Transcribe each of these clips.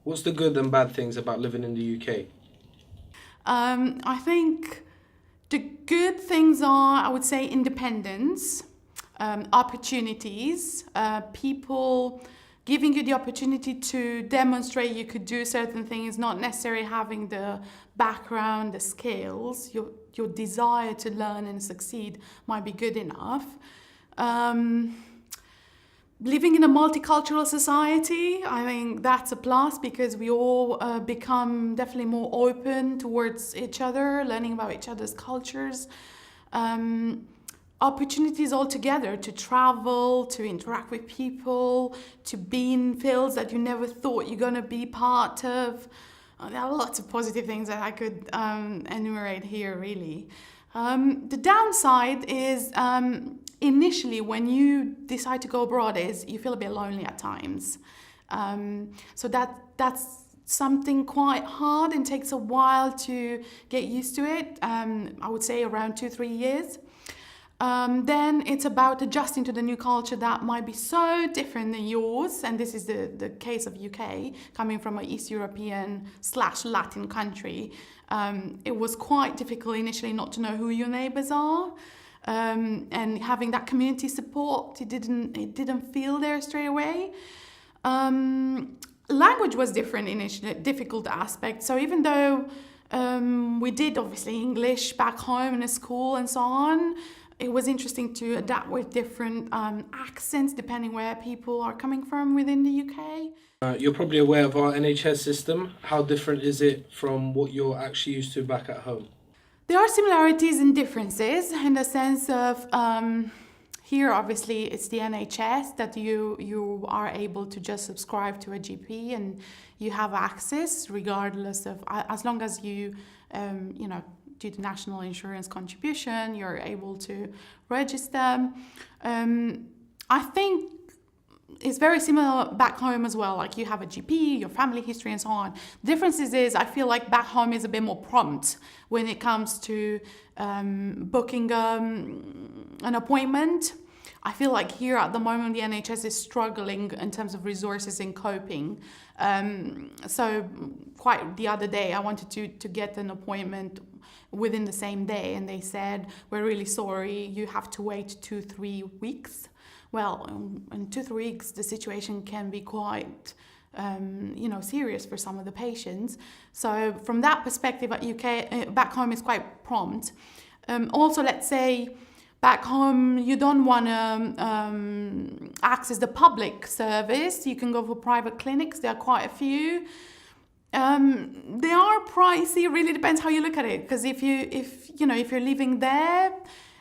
What's the good and bad things about living in the UK? I think the good things are, I would say, independence, opportunities, people giving you the opportunity to demonstrate you could do certain things, not necessarily having the background, the skills. Your desire to learn and succeed might be good enough. Living in a multicultural society, I think that's a plus because we all become definitely more open towards each other, learning about each other's cultures. Opportunities altogether to travel, to interact with people, to be in fields that you never thought you're going to be part of. There are lots of positive things that I could enumerate here, really. The downside is initially when you decide to go abroad is you feel a bit lonely at times. So that's something quite hard and takes a while to get used to it. I would say around 2-3 years. Then it's about adjusting to the new culture that might be so different than yours. And this is the case of UK, coming from an East European / Latin country. It was quite difficult initially not to know who your neighbors are. And having that community support, it didn't feel there straight away. Language was different initially, difficult aspect. So even though we did obviously English back home in a school and so on, it was interesting to adapt with different accents depending where people are coming from within the UK. You're probably aware of our NHS system. How different is it from what you're actually used to back at home? There are similarities and differences in the sense of here obviously it's the NHS that you are able to just subscribe to a GP and you have access regardless of, as long as you do the national insurance contribution, you're able to register. I think it's very similar back home as well. Like you have a GP, your family history and so on. The difference is I feel like back home is a bit more prompt when it comes to booking an appointment. I feel like here at the moment the NHS is struggling in terms of resources and coping. So quite the other day I wanted to get an appointment within the same day and they said, we're really sorry, you have to wait 2-3 weeks. Well, in 2-3 weeks, the situation can be quite, serious for some of the patients. So from that perspective, at UK, back home is quite prompt. Also, let's say back home, you don't want to access the public service. You can go for private clinics. There are quite a few. They are pricey. It really depends how you look at it. Because if you're living there,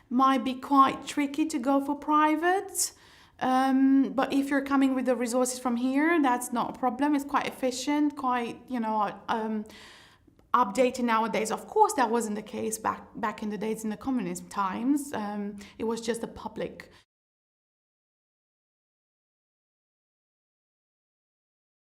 might be quite tricky to go for private. But if you're coming with the resources from here, that's not a problem. It's quite efficient, quite, updated nowadays. Of course, that wasn't the case back in the days in the communist times. It was just the public